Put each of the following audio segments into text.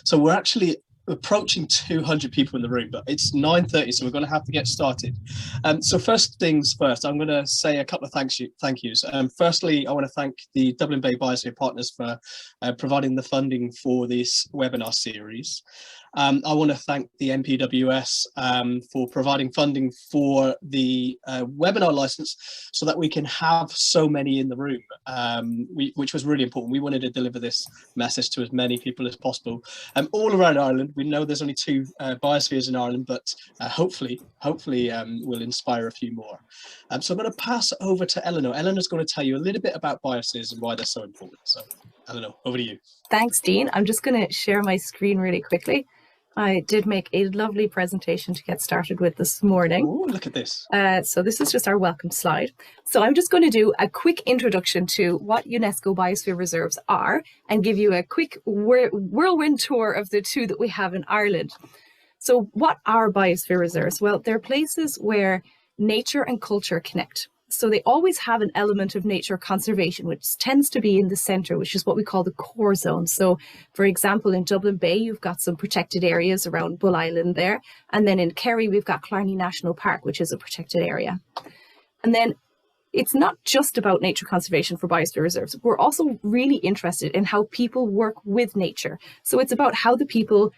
So we're actually approaching 200 people in the room, but it's 9:30, so we're going to have to get started. So first things first, I'm going to say a couple of thank yous. Firstly, I want to thank the Dublin Bay Biosphere Partners for providing the funding for this webinar series. I want to thank the MPWS for providing funding for the webinar license so that we can have so many in the room, which was really important. We wanted to deliver this message to as many people as possible all around Ireland. We know there's only 2 biospheres in Ireland, but hopefully we'll inspire a few more. So I'm going to pass over to Eleanor. Eleanor's going to tell you a little bit about biospheres and why they're so important. So Eleanor, over to you. Thanks, Dean. I'm just going to share my screen really quickly. I did make a lovely presentation to get started with this morning. Ooh, look at this. So this is just our welcome slide. So I'm just going to do a quick introduction to what UNESCO Biosphere Reserves are and give you a quick whirlwind tour of the 2 that we have in Ireland. So what are biosphere reserves? Well, they're places where nature and culture connect. So they always have an element of nature conservation, which tends to be in the centre, which is what we call the core zone. So, for example, in Dublin Bay, you've got some protected areas around Bull Island there. And then in Kerry, we've got Killarney National Park, which is a protected area. And then it's not just about nature conservation for biosphere reserves. We're also really interested in how people work with nature. So it's about how the people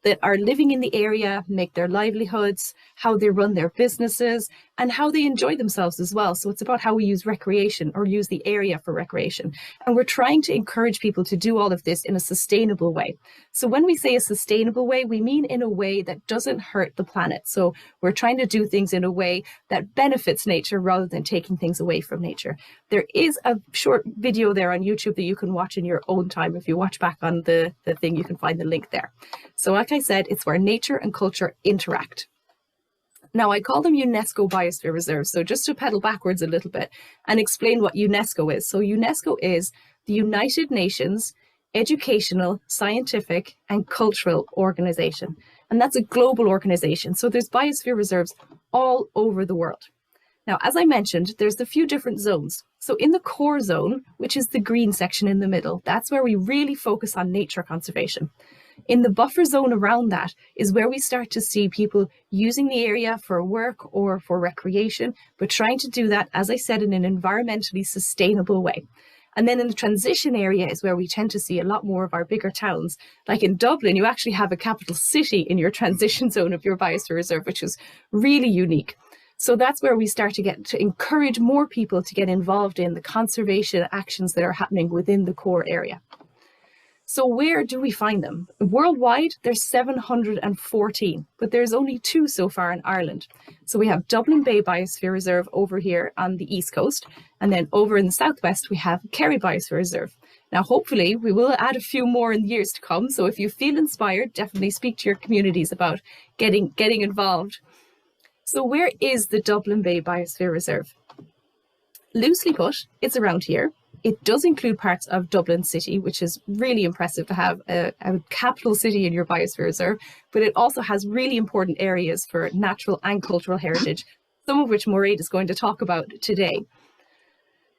that are living in the area make their livelihoods, how they run their businesses, and how they enjoy themselves as well. So it's about how we use recreation or use the area for recreation. And we're trying to encourage people to do all of this in a sustainable way. So when we say a sustainable way, we mean in a way that doesn't hurt the planet. So we're trying to do things in a way that benefits nature rather than taking things away from nature. There is a short video there on YouTube that you can watch in your own time. If you watch back on the thing, you can find the link there. So like I said, it's where nature and culture interact. Now, I call them UNESCO Biosphere Reserves. So just to pedal backwards a little bit and explain what UNESCO is. So UNESCO is the United Nations Educational, Scientific and Cultural Organization. And that's a global organization. So there's biosphere reserves all over the world. Now, as I mentioned, there's a few different zones. So in the core zone, which is the green section in the middle, that's where we really focus on nature conservation. In the buffer zone around that is where we start to see people using the area for work or for recreation, but trying to do that, as I said, in an environmentally sustainable way. And then in the transition area is where we tend to see a lot more of our bigger towns. Like in Dublin, you actually have a capital city in your transition zone of your biosphere reserve, which is really unique. So that's where we start to encourage more people to get involved in the conservation actions that are happening within the core area. So where do we find them? Worldwide, there's 714, but there's only 2 so far in Ireland. So we have Dublin Bay Biosphere Reserve over here on the east coast, and then over in the southwest, we have Kerry Biosphere Reserve. Now, hopefully, we will add a few more in the years to come. So if you feel inspired, definitely speak to your communities about getting involved. So where is the Dublin Bay Biosphere Reserve? Loosely put, it's around here. It does include parts of Dublin City, which is really impressive to have a capital city in your biosphere reserve, but it also has really important areas for natural and cultural heritage, some of which Mairead is going to talk about today.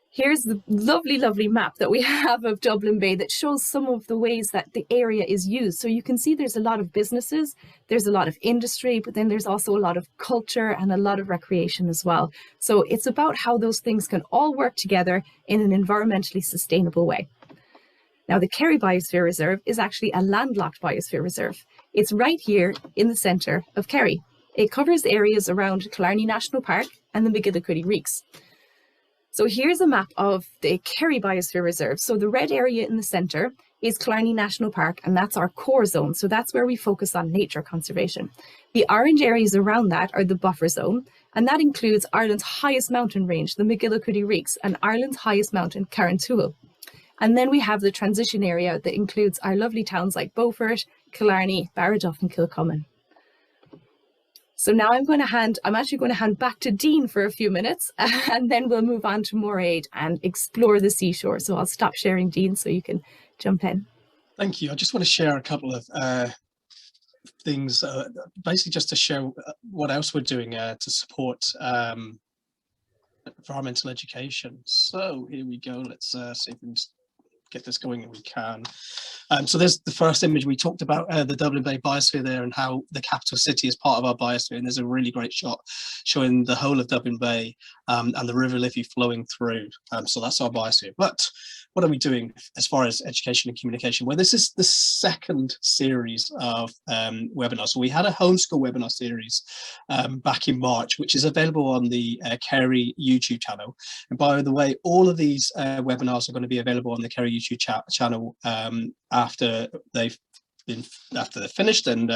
Here's the lovely, lovely map that we have of Dublin Bay that shows some of the ways that the area is used. So you can see there's a lot of businesses, there's a lot of industry, but then there's also a lot of culture and a lot of recreation as well. So it's about how those things can all work together in an environmentally sustainable way. Now, the Kerry Biosphere Reserve is actually a landlocked biosphere reserve. It's right here in the centre of Kerry. It covers areas around Killarney National Park and the McGillicuddy Reeks. So here's a map of the Kerry Biosphere Reserve. So the red area in the centre is Killarney National Park, and that's our core zone. So that's where we focus on nature conservation. The orange areas around that are the buffer zone, and that includes Ireland's highest mountain range, the McGillicuddy Reeks, and Ireland's highest mountain, Carrauntoohil. And then we have the transition area that includes our lovely towns like Beaufort, Killarney, Barraduff and Kilcummin. So now I'm actually going to hand back to Dean for a few minutes, and then we'll move on to Mairead and explore the seashore. So I'll stop sharing, Dean, so you can jump in. Thank you. I just want to share a couple of things, basically just to share what else we're doing to support environmental education. So here we go. Let's see if we can get this going if we can. So there's the first image. We talked about the Dublin Bay Biosphere there and how the capital city is part of our biosphere. And there's a really great shot showing the whole of Dublin Bay and the River Liffey flowing through. So that's our biosphere. But what are we doing as far as education and communication? Well, this is the second series of webinars. So we had a homeschool webinar series back in March, which is available on the Kerry YouTube channel. And by the way, all of these webinars are going to be available on the Kerry YouTube channel after they're finished, and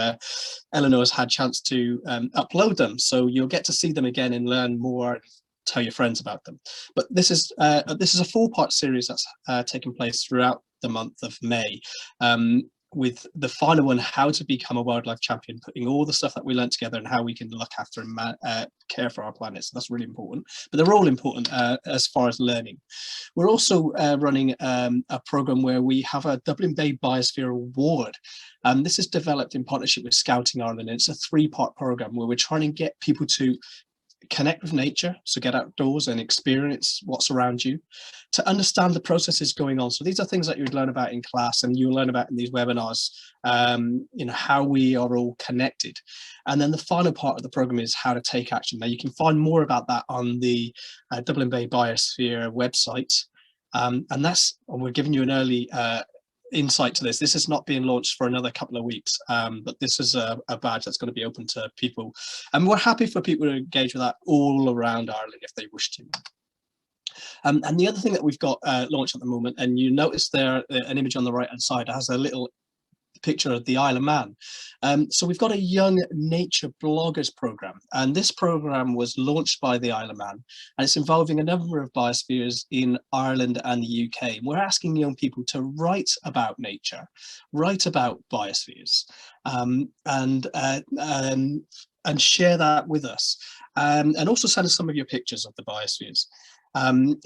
Eleanor's had chance to upload them, so you'll get to see them again and learn more, tell your friends about them. But this is a 4-part series that's taking place throughout the month of May, with the final one, how to become a wildlife champion, putting all the stuff that we learned together and how we can look after and care for our planet. So that's really important, but they're all important as far as learning. We're also running a program where we have a Dublin Bay Biosphere Award. This is developed in partnership with Scouting Ireland, and it's a 3-part program where we're trying to get people to connect with nature, so get outdoors and experience what's around you, to understand the processes going on. So these are things that you'd learn about in class and you'll learn about in these webinars, how we are all connected. And then the final part of the program is how to take action. Now you can find more about that on the Dublin Bay Biosphere website. And we're giving you an early insight to this. This is not being launched for another couple of weeks, but this is a badge that's going to be open to people, and we're happy for people to engage with that all around Ireland if they wish to. And the other thing that we've got launched at the moment, and you notice there an image on the right hand side has a little picture of the Isle of Man. So we've got a young nature bloggers program, and this program was launched by the Isle of Man, and it's involving a number of biospheres in Ireland and the UK. We're asking young people to write about nature, write about biospheres, and share that with us, and also send us some of your pictures of the biospheres,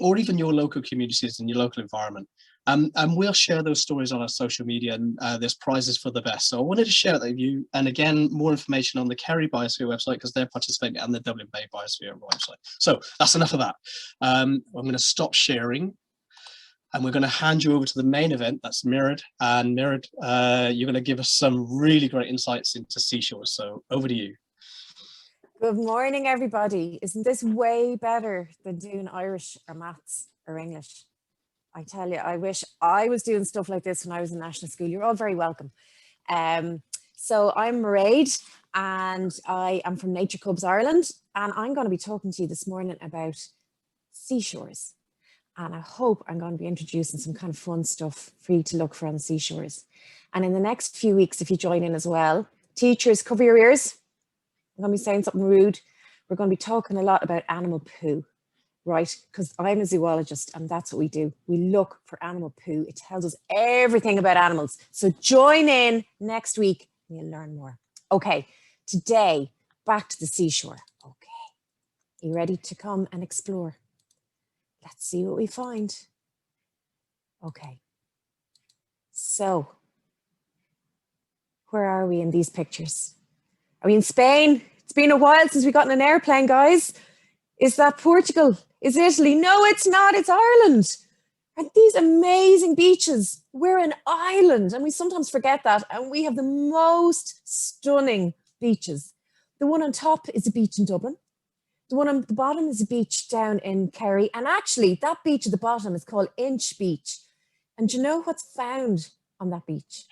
or even your local communities and your local environment. And we'll share those stories on our social media, and there's prizes for the best. So I wanted to share that with you. And again, more information on the Kerry Biosphere website, because they're participating, and the Dublin Bay Biosphere website. So that's enough of that. I'm going to stop sharing, and we're going to hand you over to the main event. That's Mirad. And Mirad, you're going to give us some really great insights into Seashores. So over to you. Good morning, everybody. Isn't this way better than doing Irish or maths or English? I tell you, I wish I was doing stuff like this when I was in national school. You're all very welcome. So I'm Mairead, and I am from Nature Cubs Ireland, and I'm going to be talking to you this morning about seashores. And I hope I'm going to be introducing some kind of fun stuff for you to look for on seashores. And in the next few weeks, if you join in as well, teachers, cover your ears. I'm going to be saying something rude. We're going to be talking a lot about animal poo. Right, because I'm a zoologist and that's what we do. We look for animal poo. It tells us everything about animals. So join in next week and you'll learn more. Okay, today, back to the seashore. Okay, you ready to come and explore? Let's see what we find. Okay, so where are we in these pictures? Are we in Spain? It's been a while since we got in an airplane, guys. Is that Portugal? Is Italy? No, it's not. It's Ireland. And these amazing beaches. We're an island, and we sometimes forget that. And we have the most stunning beaches. The one on top is a beach in Dublin. The one on the bottom is a beach down in Kerry. And actually, that beach at the bottom is called Inch Beach. And do you know what's found on that beach?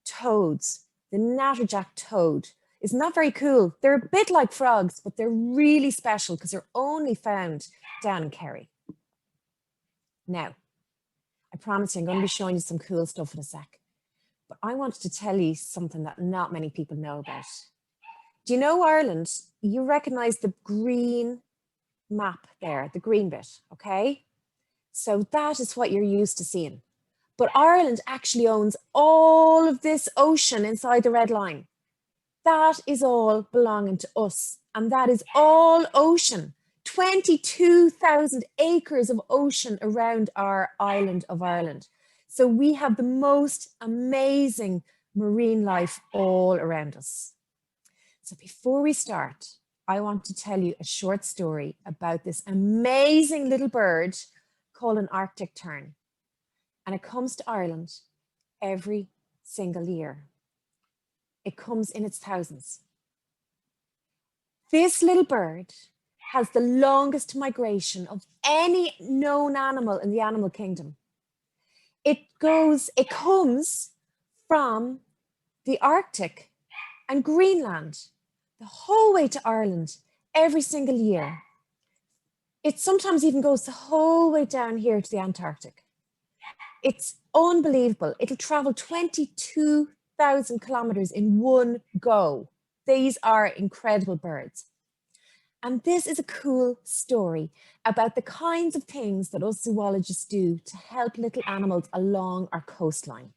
Toads, the natterjack toad. Isn't that very cool? They're a bit like frogs, but they're really special because they're only found down in Kerry. Now, I promise you I'm going to be showing you some cool stuff in a sec, but I wanted to tell you something that not many people know about. Do you know Ireland? You recognize the green map there, the green bit, okay? So that is what you're used to seeing. But Ireland actually owns all of this ocean inside the red line. That is all belonging to us, and that is all ocean. 22,000 acres of ocean around our island of Ireland. So we have the most amazing marine life all around us. So before we start, I want to tell you a short story about this amazing little bird called an Arctic tern. And it comes to Ireland every single year. It comes in its thousands. This little bird has the longest migration of any known animal in the animal kingdom. It comes from the Arctic and Greenland the whole way to Ireland every single year. It sometimes even goes the whole way down here to the Antarctic. It's unbelievable. It'll travel 22,000 kilometers in one go. These are incredible birds. And this is a cool story about the kinds of things that us zoologists do to help little animals along our coastline.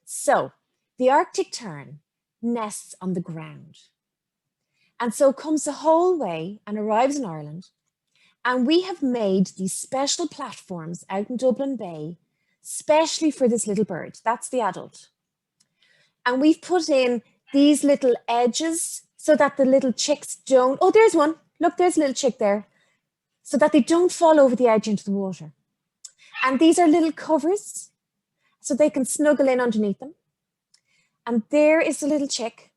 So the Arctic tern nests on the ground. And so comes the whole way and arrives in Ireland. And we have made these special platforms out in Dublin Bay, specially for this little bird. That's the adult. And we've put in these little edges so that the little chicks don't, oh, there's one. Look, there's a little chick there. So that they don't fall over the edge into the water. And these are little covers so they can snuggle in underneath them. And there is the little chick.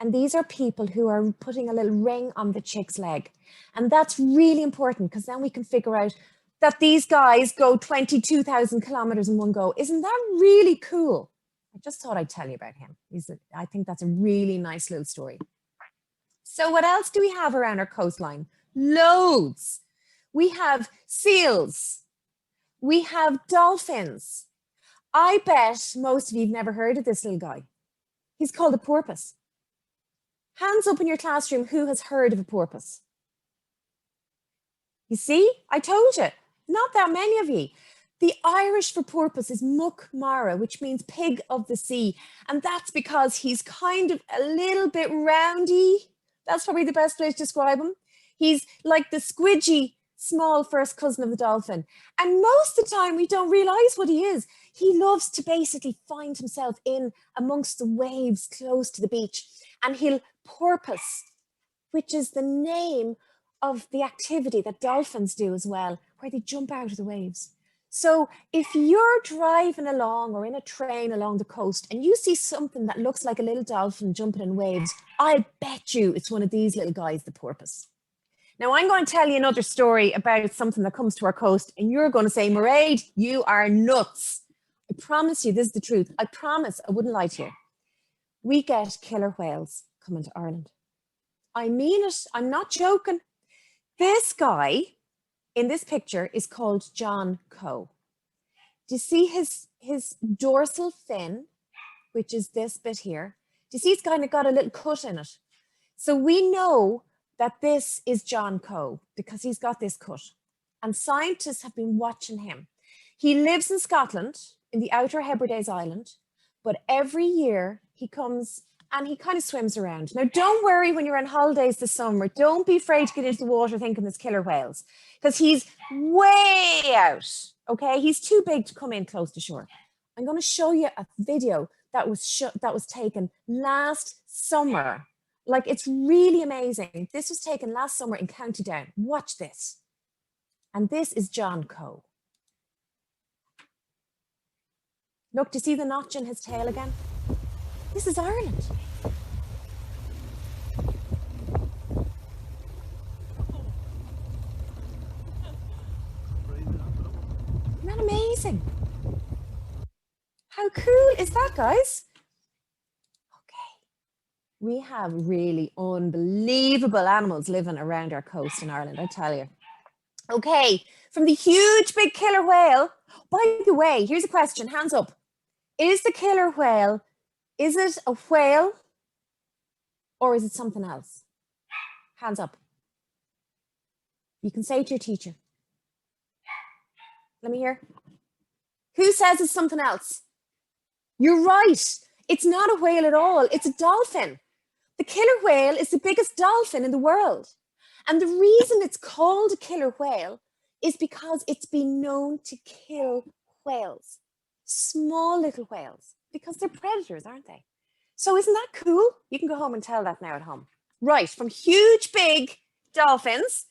And these are people who are putting a little ring on the chick's leg. And that's really important because then we can figure out that these guys go 22,000 kilometers in one go. Isn't that really cool? I just thought I'd tell you about him. I think that's a really nice little story. So what else do we have around our coastline? Loads. We have seals. We have dolphins. I bet most of you have never heard of this little guy. He's called a porpoise. Hands up in your classroom, who has heard of a porpoise? You see, I told you, not that many of you. The Irish for porpoise is muck mara, which means pig of the sea. And that's because he's kind of a little bit roundy. That's probably the best way to describe him. He's like the squidgy, small first cousin of the dolphin. And most of the time we don't realize what he is. He loves to basically find himself in amongst the waves close to the beach. And he'll porpoise, which is the name of the activity that dolphins do as well, where they jump out of the waves. So if you're driving along or in a train along the coast and you see something that looks like a little dolphin jumping in waves, I bet you it's one of these little guys, the porpoise. Now I'm going to tell you another story about something that comes to our coast and you're going to say, Mairead, you are nuts. I promise you, this is the truth. I promise I wouldn't lie to you. We get killer whales coming to Ireland. I mean it. I'm not joking. This guy in this picture is called John Coe. Do you see his dorsal fin, which is this bit here? Do you see it's kind of got a little cut in it? So we know that this is John Coe because he's got this cut. And scientists have been watching him. He lives in Scotland, in the Outer Hebrides Island, but every year he comes and he kind of swims around. Now, don't worry when you're on holidays this summer. Don't be afraid to get into the water thinking there's killer whales because he's way out, okay? He's too big to come in close to shore. I'm going to show you a video that was taken last summer. Like, it's really amazing. This was taken last summer in County Down. Watch this. And this is John Coe. Look, do you see the notch in his tail again? This is Ireland. Isn't that amazing? How cool is that, guys? Okay. We have really unbelievable animals living around our coast in Ireland, I tell you. Okay, from the huge big killer whale. By the way, here's a question, hands up. Is the killer whale, is it a whale or is it something else? Hands up. You can say it to your teacher. Let me hear. Who says it's something else? You're right. It's not a whale at all. It's a dolphin. The killer whale is the biggest dolphin in the world. And the reason it's called a killer whale is because it's been known to kill whales, small little whales, because they're predators, aren't they? So isn't that cool? You can go home and tell that now at home. Right, from huge, big dolphins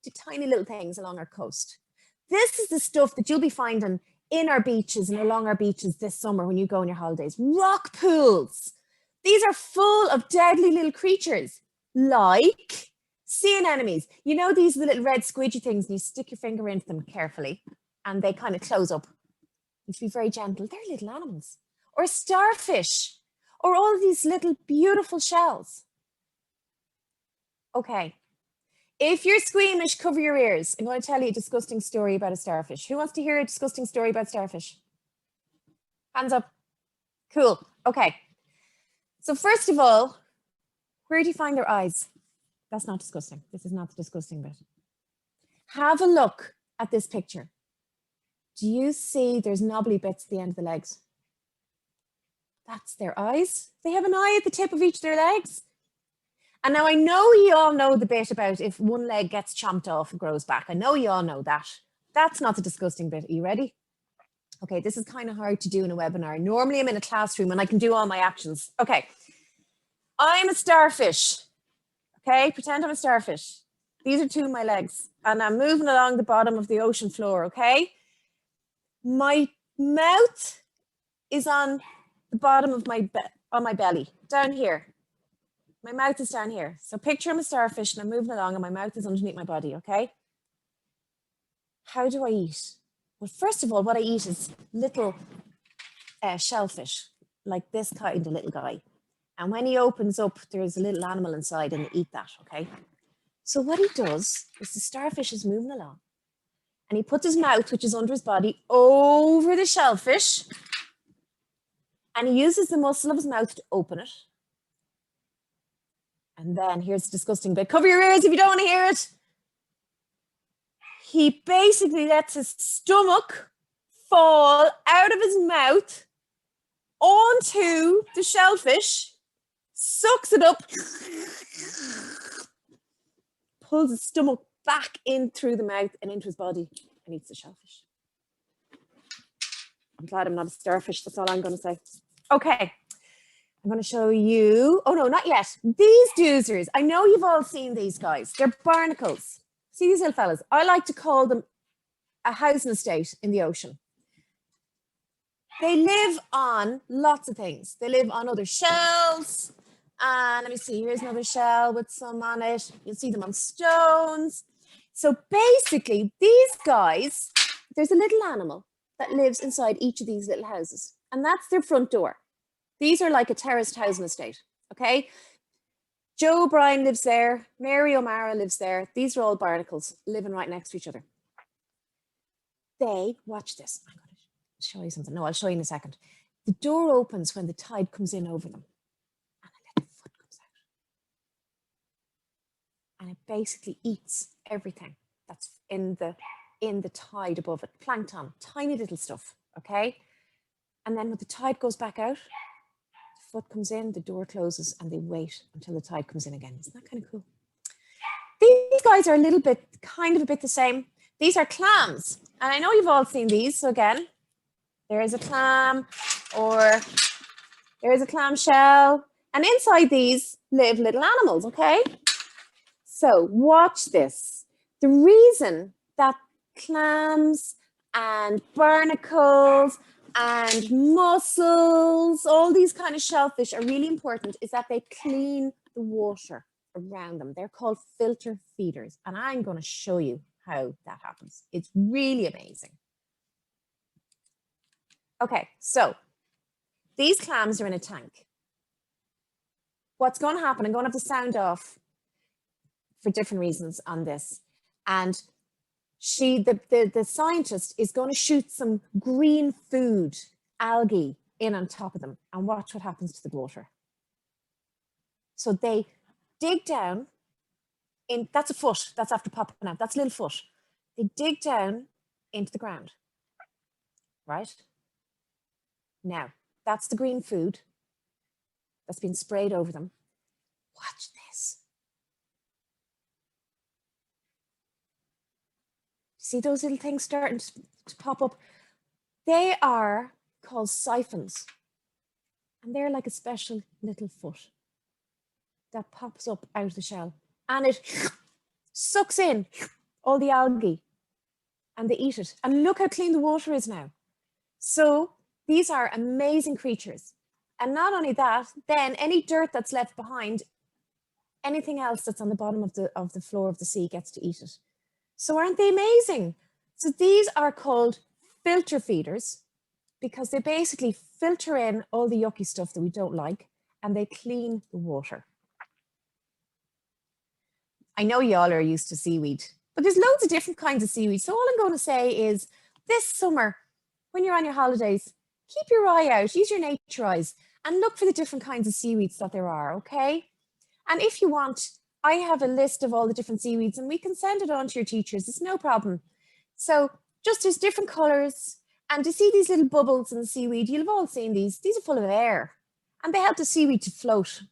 to tiny little things along our coast. This is the stuff that you'll be finding in our beaches and along our beaches this summer when you go on your holidays. Rock pools. These are full of deadly little creatures like sea anemones. You know these are the little red squidgy things and you stick your finger into them carefully and they kind of close up. You have to be very gentle. They're little animals. Or starfish. Or all of these little beautiful shells. Okay. If you're squeamish, cover your ears. I'm going to tell you a disgusting story about a starfish. Who wants to hear a disgusting story about starfish? Hands up. Cool. Okay. So first of all, where do you find their eyes? That's not disgusting. This is not the disgusting bit. Have a look at this picture. Do you see there's knobbly bits at the end of the legs? That's their eyes. They have an eye at the tip of each of their legs. And now I know you all know the bit about if one leg gets chomped off and grows back. I know you all know that. That's not the disgusting bit. Are you ready? Okay, this is kind of hard to do in a webinar. Normally I'm in a classroom and I can do all my actions. Okay, I'm a starfish. Okay, pretend I'm a starfish. These are two of my legs and I'm moving along the bottom of the ocean floor, okay? My mouth is on the bottom of my belly, down here. My mouth is down here. So picture I'm a starfish and I'm moving along and my mouth is underneath my body, okay? How do I eat? Well, first of all, what I eat is little shellfish, like this kind of little guy. And when he opens up, there's a little animal inside and they eat that, okay? So what he does is the starfish is moving along and he puts his mouth, which is under his body, over the shellfish and he uses the muscle of his mouth to open it. And then here's the disgusting bit. Cover your ears if you don't want to hear it. He basically lets his stomach fall out of his mouth onto the shellfish, sucks it up, pulls his stomach back in through the mouth and into his body and eats the shellfish. I'm glad I'm not a starfish. That's all I'm going to say. Okay. I'm going to show you, oh no, not yet. These doozers, I know you've all seen these guys. They're barnacles. See these little fellas? I like to call them a housing estate in the ocean. They live on lots of things. They live on other shells. And let me see, here's another shell with some on it. You'll see them on stones. So basically, these guys, there's a little animal that lives inside each of these little houses. And that's their front door. These are like a terraced housing estate, okay? Joe O'Brien lives there. Mary O'Mara lives there. These are all barnacles living right next to each other. They, watch this. I'm going to show you something. No, I'll show you in a second. The door opens when the tide comes in over them. And a little foot comes out. And it basically eats everything that's in the tide above it. Plankton, tiny little stuff, okay? And then when the tide goes back out, foot comes in, the door closes, and they wait until the tide comes in again. Isn't that kind of cool? These guys are a little bit, kind of a bit the same. These are clams. And I know you've all seen these. So again, there is a clam or there is a clam shell. And inside these live little animals, okay? So watch this. The reason that clams and barnacles and mussels, all these kind of shellfish are really important is that they clean the water around them. They're called filter feeders. And I'm going to show you how that happens. It's really amazing. Okay, so these clams are in a tank. What's going to happen, I'm going to have to sound off for different reasons on this. And the scientist is going to shoot some green food, algae, in on top of them and watch what happens to the water. So they dig down in, that's a foot, that's after popping out, that's a little foot. They dig down into the ground, right? Now, that's the green food that's been sprayed over them. Watch this. See those little things starting to pop up? They are called siphons. And they're like a special little foot that pops up out of the shell. And it sucks in all the algae and they eat it. And look how clean the water is now. So these are amazing creatures. And not only that, then any dirt that's left behind, anything else that's on the bottom of the floor of the sea gets to eat it. So aren't they amazing? So these are called filter feeders because they basically filter in all the yucky stuff that we don't like and they clean the water. I know y'all are used to seaweed, but there's loads of different kinds of seaweed. So all I'm going to say is this summer, when you're on your holidays, keep your eye out, use your nature eyes and look for the different kinds of seaweeds that there are, okay? And if you want, I have a list of all the different seaweeds and we can send it on to your teachers. It's no problem. So just there's different colors. And to see these little bubbles in the seaweed, you'll have all seen these. These are full of air and they help the seaweed to float.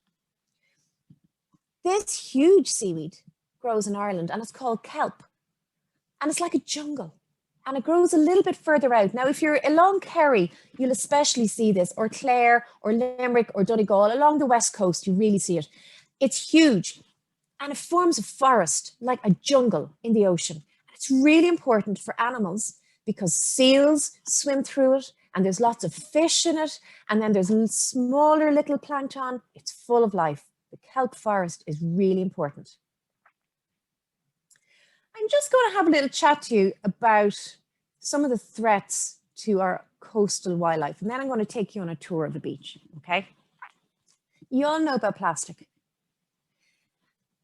This huge seaweed grows in Ireland and it's called kelp. And it's like a jungle and it grows a little bit further out. Now, if you're along Kerry, you'll especially see this, or Clare or Limerick or Donegal, along the west coast, you really see it. It's huge and it forms a forest like a jungle in the ocean. It's really important for animals because seals swim through it and there's lots of fish in it. And then there's smaller little plankton. It's full of life. The kelp forest is really important. I'm just going to have a little chat to you about some of the threats to our coastal wildlife. And then I'm going to take you on a tour of the beach, okay? You all know about plastic.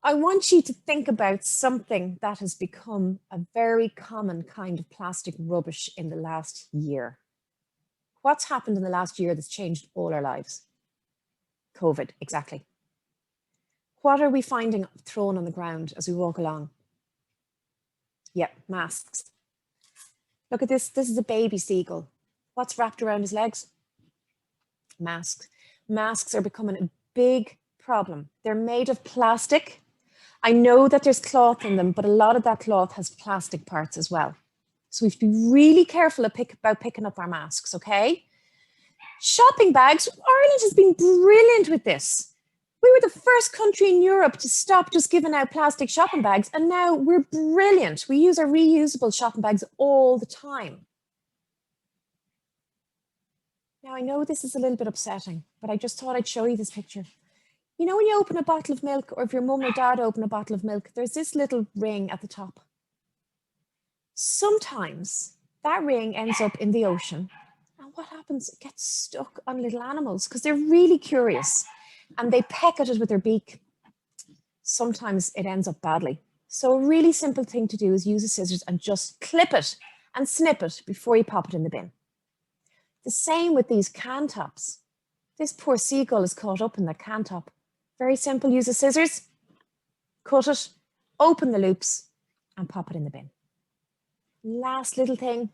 I want you to think about something that has become a very common kind of plastic rubbish in the last year. What's happened in the last year that's changed all our lives? COVID, exactly. What are we finding thrown on the ground as we walk along? Yep, masks. Look at this. This is a baby seagull. What's wrapped around his legs? Masks. Masks are becoming a big problem. They're made of plastic. I know that there's cloth in them, but a lot of that cloth has plastic parts as well. So we have to be really careful about picking up our masks, okay? Shopping bags. Ireland has been brilliant with this. We were the first country in Europe to stop just giving out plastic shopping bags, and now we're brilliant. We use our reusable shopping bags all the time. Now, I know this is a little bit upsetting, but I just thought I'd show you this picture. You know when you open a bottle of milk, or if your mum or dad open a bottle of milk, there's this little ring at the top. Sometimes that ring ends up in the ocean, and what happens? It gets stuck on little animals because they're really curious. And they peck at it with their beak. Sometimes it ends up badly. So a really simple thing to do is use a scissors and just clip it and snip it before you pop it in the bin. The same with these can tops. This poor seagull is caught up in the can top. Very simple, use a scissors, cut it, open the loops and pop it in the bin. Last little thing.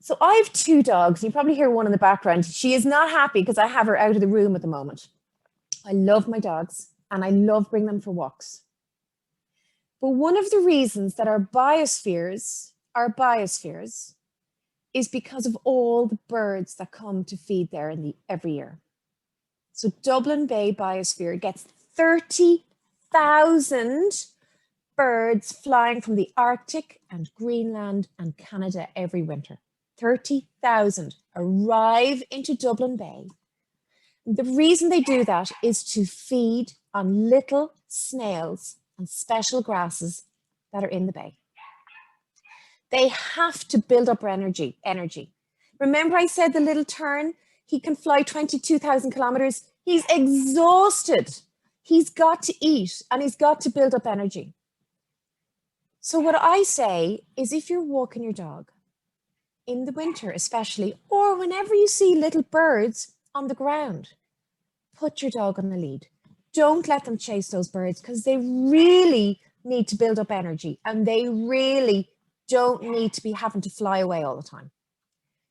So I have two dogs. You probably hear one in the background. She is not happy because I have her out of the room at the moment. I love my dogs and I love bringing them for walks. But one of the reasons that our biospheres is because of all the birds that come to feed there every year. So Dublin Bay Biosphere gets 30,000 birds flying from the Arctic and Greenland and Canada every winter. 30,000 arrive into Dublin Bay. The reason they do that is to feed on little snails and special grasses that are in the bay. They have to build up energy. Remember I said the little tern, he can fly 22,000 kilometers. He's exhausted. He's got to eat and he's got to build up energy. So what I say is if you're walking your dog, in the winter especially, or whenever you see little birds on the ground, put your dog on the lead. Don't let them chase those birds because they really need to build up energy and they really don't need to be having to fly away all the time.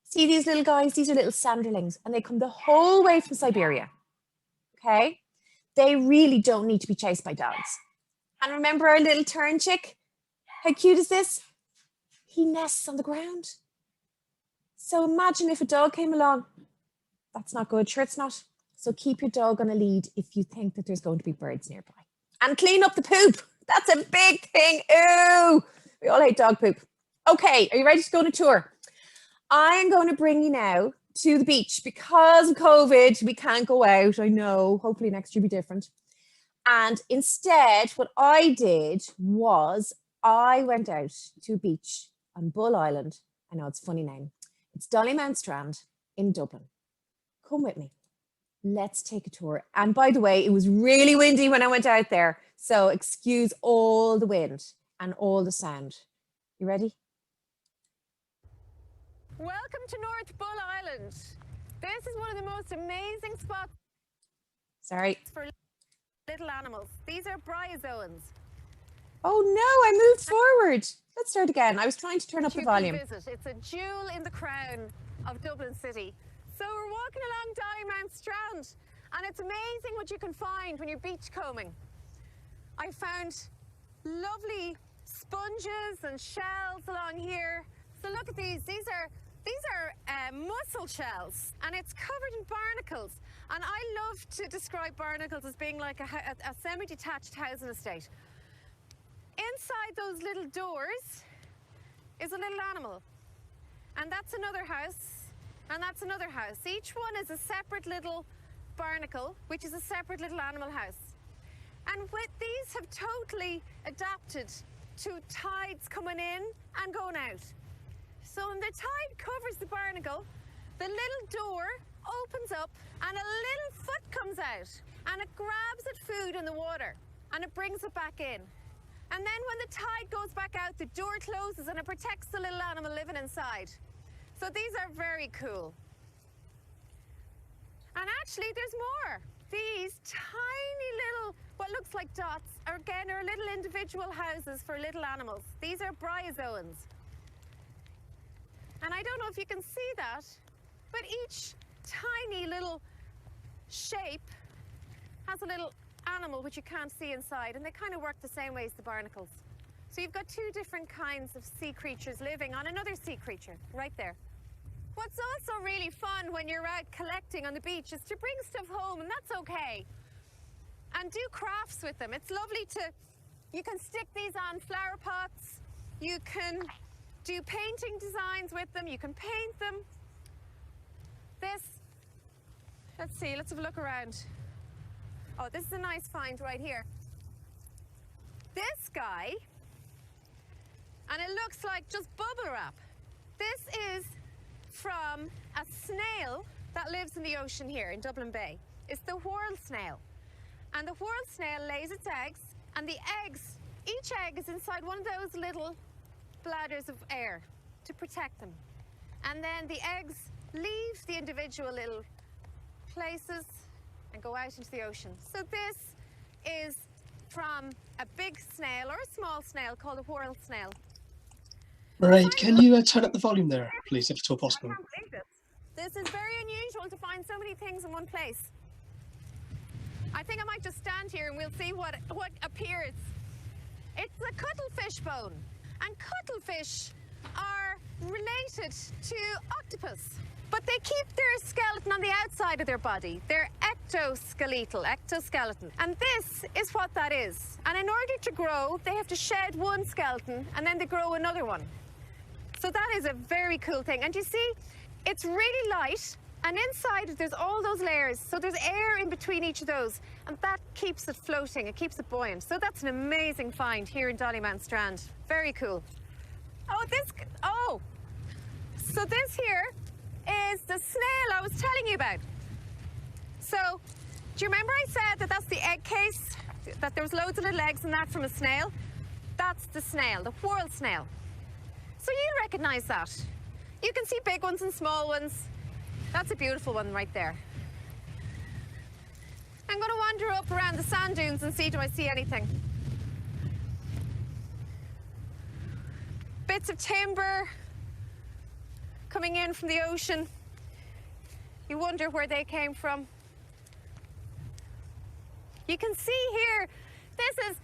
See these little guys? These are little sanderlings and they come the whole way from Siberia, okay? They really don't need to be chased by dogs. And remember our little tern chick? How cute is this? He nests on the ground. So imagine if a dog came along. That's not good. Sure, it's not. So keep your dog on a lead if you think that there's going to be birds nearby. And clean up the poop. That's a big thing. Ooh, we all hate dog poop. Okay, are you ready to go on a tour? I'm going to bring you now to the beach because of COVID. We can't go out. I know. Hopefully next year will be different. And instead, what I did was I went out to a beach on Bull Island. I know it's a funny name. It's Dollymount Strand in Dublin. Come with me. Let's take a tour. And by the way, it was really windy when I went out there. So excuse all the wind and all the sound. You ready? Welcome to North Bull Island. This is one of the most amazing spots Sorry. for little animals. These are bryozoans. Oh no, I moved forward. Let's start again. I was trying to turn up the You volume. can visit. It's a jewel in the crown of Dublin City. So we're walking along Dollymount Strand, and it's amazing what you can find when you're beachcombing. I found lovely sponges and shells along here. So look at these. These are mussel shells, and it's covered in barnacles. And I love to describe barnacles as being like a semi-detached housing estate. Inside those little doors is a little animal, and that's another house, and that's another house. Each one is a separate little barnacle, which is a separate little animal house. And these have totally adapted to tides coming in and going out. So when the tide covers the barnacle, the little door opens up and a little foot comes out, and it grabs at food in the water and it brings it back in. And then when the tide goes back out, the door closes and it protects the little animal living inside. So these are very cool. And actually there's more. These tiny little, what looks like dots, are little individual houses for little animals. These are bryozoans. And I don't know if you can see that, but each tiny little shape has a little animal which you can't see inside, and they kind of work the same way as the barnacles. So you've got two different kinds of sea creatures living on another sea creature right there. What's also really fun when you're out collecting on the beach is to bring stuff home, and that's okay. And do crafts with them. It's lovely you can stick these on flower pots, you can do painting designs with them, you can paint them. Let's see, let's have a look around. Oh, this is a nice find right here. This guy, and it looks like just bubble wrap. This is from a snail that lives in the ocean here in Dublin Bay. It's the whorl snail. And the whorl snail lays its eggs, and each egg is inside one of those little bladders of air to protect them. And then the eggs leave the individual little places and go out into the ocean. So this is from a big snail or a small snail called a whorl snail. Mairead, can you turn up the volume there, please, if at all possible? I can't believe this. This is very unusual to find so many things in one place. I think I might just stand here and we'll see what appears. It's a cuttlefish bone, and cuttlefish are related to octopus, but they keep their skeleton on the outside of their body. They're exoskeleton, and this is what that is. And in order to grow, they have to shed one skeleton and then they grow another one. So that is a very cool thing. And you see, it's really light, and inside there's all those layers. So there's air in between each of those, and that keeps it floating, it keeps it buoyant. So that's an amazing find here in Dollymount Strand. Very cool. So this here is the snail I was telling you about. So, do you remember I said that that's the egg case? That there was loads of little eggs in that from a snail? That's the snail, the whorl snail. So you recognize that. You can see big ones and small ones. That's a beautiful one right there. I'm going to wander up around the sand dunes and see, do I see anything? Bits of timber coming in from the ocean. You wonder where they came from. You can see here, this is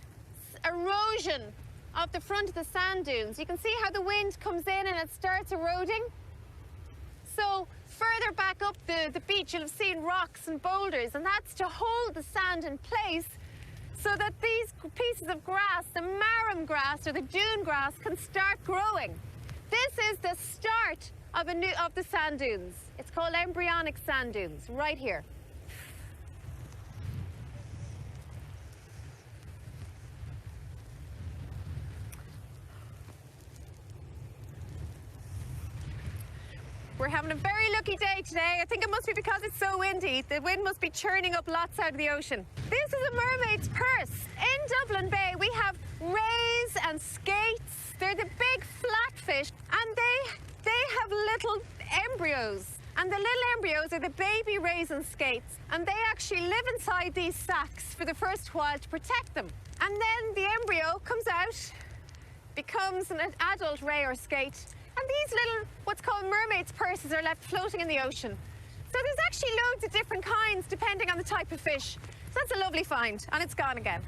erosion of the front of the sand dunes. You can see how the wind comes in and it starts eroding. So further back up the beach, you'll have seen rocks and boulders, and that's to hold the sand in place so that these pieces of grass, the marram grass or the dune grass, can start growing. This is the start of the sand dunes. It's called embryonic sand dunes, right here. We're having a very lucky day today. I think it must be because it's so windy. The wind must be churning up lots out of the ocean. This is a mermaid's purse. In Dublin Bay, we have rays and skates. They're the big flatfish, and they have little embryos. And the little embryos are the baby rays and skates, and they actually live inside these sacs for the first while to protect them. And then the embryo comes out, becomes an adult ray or skate, and these little, what's called mermaid's purses, are left floating in the ocean. So there's actually loads of different kinds depending on the type of fish. So that's a lovely find, and it's gone again.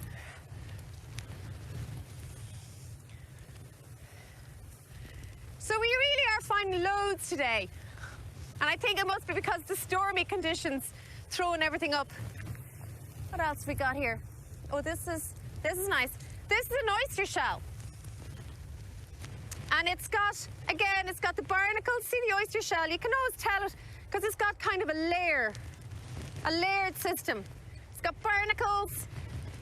So we really are finding loads today. And I think it must be because the stormy conditions throwing everything up. What else we got here? Oh, this is nice. This is an oyster shell. And it's got the barnacles. See the oyster shell? You can always tell it because it's got kind of a layered system. It's got barnacles.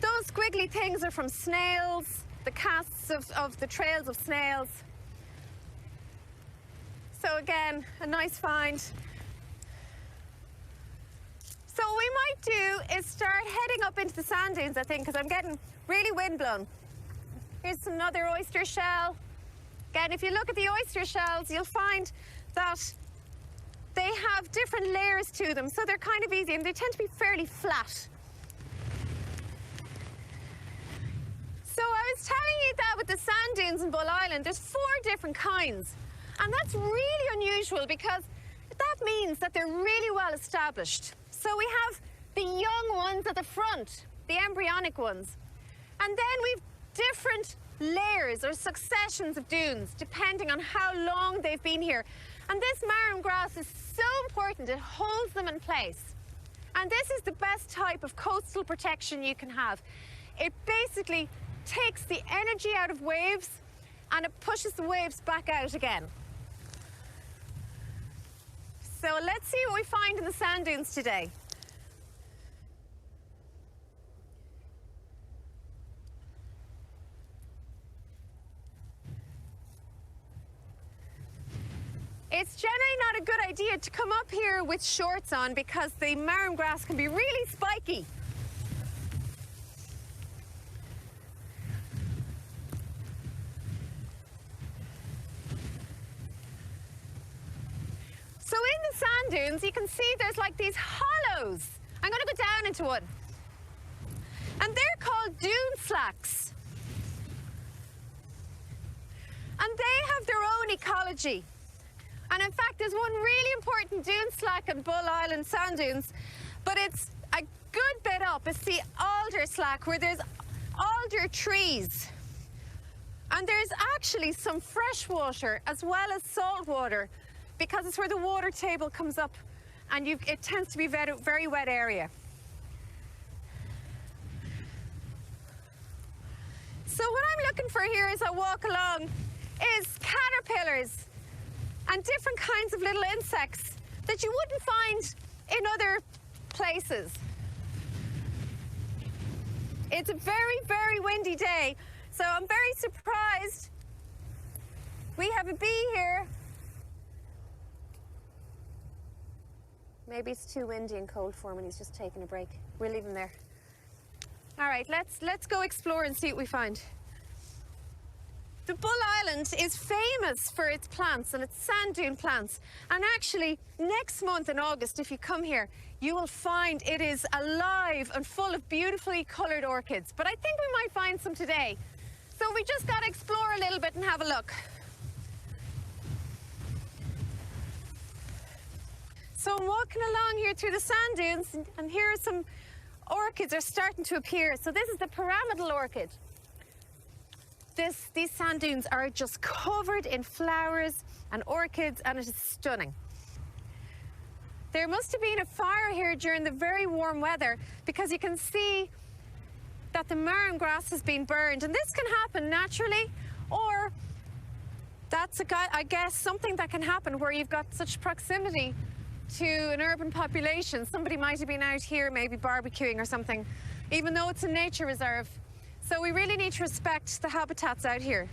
Those squiggly things are from snails, the casts of the trails of snails. So again, a nice find. So what we might do is start heading up into the sand dunes, I think, because I'm getting really windblown. Here's another oyster shell. Again, if you look at the oyster shells, you'll find that they have different layers to them, so they're kind of easy, and they tend to be fairly flat. So I was telling you that with the sand dunes in Bull Island, there's 4 different kinds. And that's really unusual because that means that they're really well established. So we have the young ones at the front, the embryonic ones. And then we've different layers or successions of dunes depending on how long they've been here. And this marram grass is so important, it holds them in place. And this is the best type of coastal protection you can have. It basically takes the energy out of waves and it pushes the waves back out again. So let's see what we find in the sand dunes today. It's generally not a good idea to come up here with shorts on because the marram grass can be really spiky. So in the sand dunes, you can see there's like these hollows. I'm going to go down into one. And they're called dune slacks. And they have their own ecology. And in fact, there's one really important dune slack in Bull Island sand dunes, but it's a good bit up. It's the alder slack where there's alder trees. And there's actually some fresh water as well as salt water, because it's where the water table comes up and it tends to be a very wet area. So what I'm looking for here as I walk along is caterpillars and different kinds of little insects that you wouldn't find in other places. It's a very, very windy day, so I'm very surprised we have a bee here. Maybe it's too windy and cold for him and he's just taking a break. We'll leave him there. All right, let's go explore and see what we find. The Bull Island is famous for its plants and its sand dune plants. And actually, next month in August, if you come here, you will find it is alive and full of beautifully coloured orchids. But I think we might find some today. So we just got to explore a little bit and have a look. So I'm walking along here through the sand dunes, and here are some orchids are starting to appear. So this is the pyramidal orchid. These sand dunes are just covered in flowers and orchids, and it is stunning. There must have been a fire here during the very warm weather, because you can see that the marram grass has been burned. And this can happen naturally, or that's I guess something that can happen where you've got such proximity to an urban population. Somebody might have been out here maybe barbecuing or something, even though it's a nature reserve. So we really need to respect the habitats out here.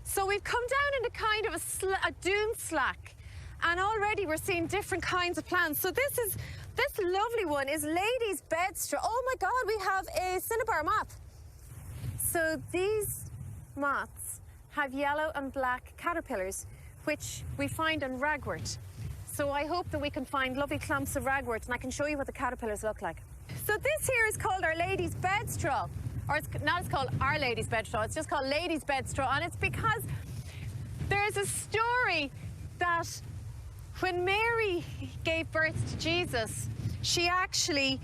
So we've come down into kind of a dune slack, and already we're seeing different kinds of plants. So this lovely one is lady's bedstraw. Oh my God, we have a cinnabar moth. So these moths have yellow and black caterpillars, which we find in ragwort. So I hope that we can find lovely clumps of ragwort, and I can show you what the caterpillars look like. So this here is called Our Lady's bedstraw, or it's called Our Lady's bedstraw, it's just called Lady's bedstraw, and it's because there's a story that when Mary gave birth to Jesus, she actually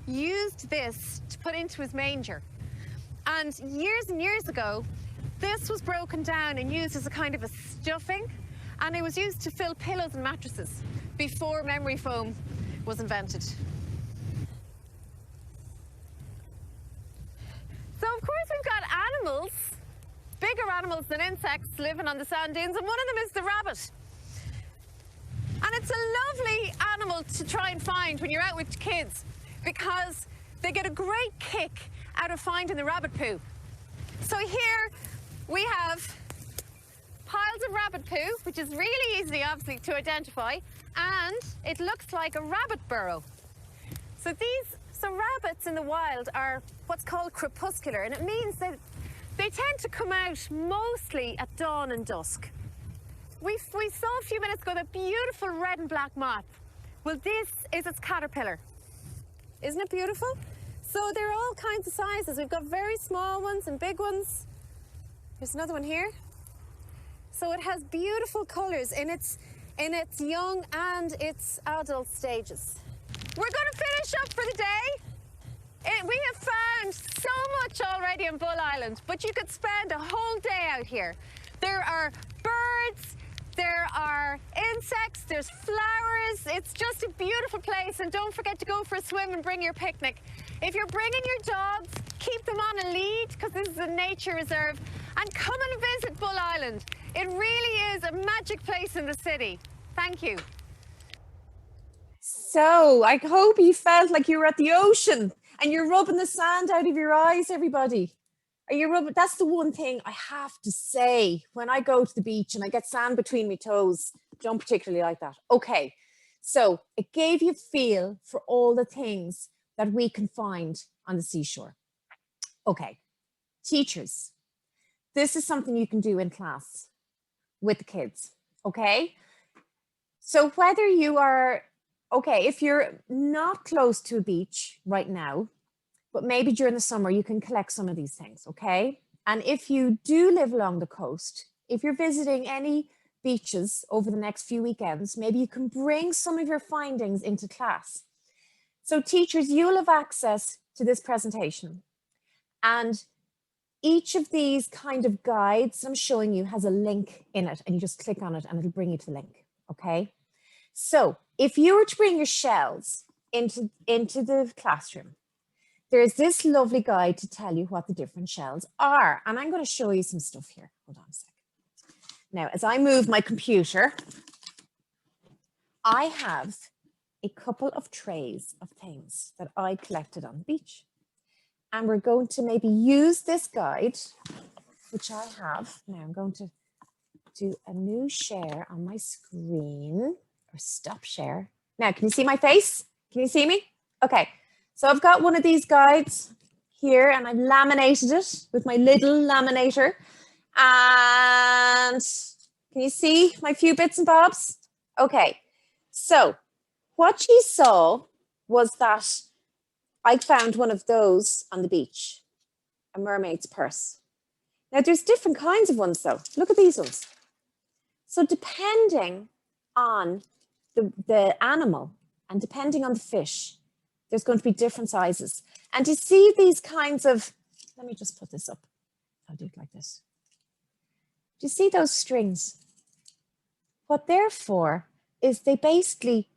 used this to put into his manger. And years ago, this was broken down and used as a kind of a stuffing, and it was used to fill pillows and mattresses before memory foam was invented. So of course we've got animals, bigger animals than insects living on the sand dunes, and one of them is the rabbit. And it's a lovely animal to try and find when you're out with kids, because they get a great kick out of finding the rabbit poo. So here we have piles of rabbit poo, which is really easy, obviously, to identify, and it looks like a rabbit burrow. So rabbits in the wild are what's called crepuscular, and it means that they tend to come out mostly at dawn and dusk. We saw a few minutes ago that beautiful red and black moth. Well, this is its caterpillar. Isn't it beautiful? So they're all kinds of sizes. We've got very small ones and big ones. There's another one here. So it has beautiful colors in its young and its adult stages. We're going to finish up for the day. We have found so much already on Bull Island, but you could spend a whole day out here. There are birds, there are insects, there's flowers. It's just a beautiful place, and don't forget to go for a swim and bring your picnic. If you're bringing your dogs, keep them on a lead, because this is a nature reserve, and come and visit Bull Island. It really is a magic place in the city. Thank you. So I hope you felt like you were at the ocean and you're rubbing the sand out of your eyes, everybody. Are you rubbing? That's the one thing I have to say when I go to the beach and I get sand between my toes. Don't particularly like that. Okay, so it gave you a feel for all the things that we can find on the seashore. Okay, teachers, this is something you can do in class with the kids, okay? So whether you are, okay, if you're not close to a beach right now, but maybe during the summer, you can collect some of these things, okay? And if you do live along the coast, if you're visiting any beaches over the next few weekends, maybe you can bring some of your findings into class. So teachers, you'll have access to this presentation. And each of these kind of guides I'm showing you has a link in it, and you just click on it and it'll bring you to the link, okay? So if you were to bring your shells into the classroom, there's this lovely guide to tell you what the different shells are. And I'm going to show you some stuff here. Hold on a second. Now, as I move my computer, I have a couple of trays of things that I collected on the beach. And we're going to maybe use this guide, which I have. Now I'm going to do a new share on my screen, or stop share. Now, can you see my face? Can you see me? Okay. So I've got one of these guides here, and I've laminated it with my little laminator. And can you see my few bits and bobs? Okay, so what you saw was that I found one of those on the beach, a mermaid's purse. Now there's different kinds of ones though. Look at these ones. So depending on the animal and depending on the fish, there's going to be different sizes. And to see these kinds of, let me just put this up. I'll do it like this. Do you see those strings? What they're for is they basically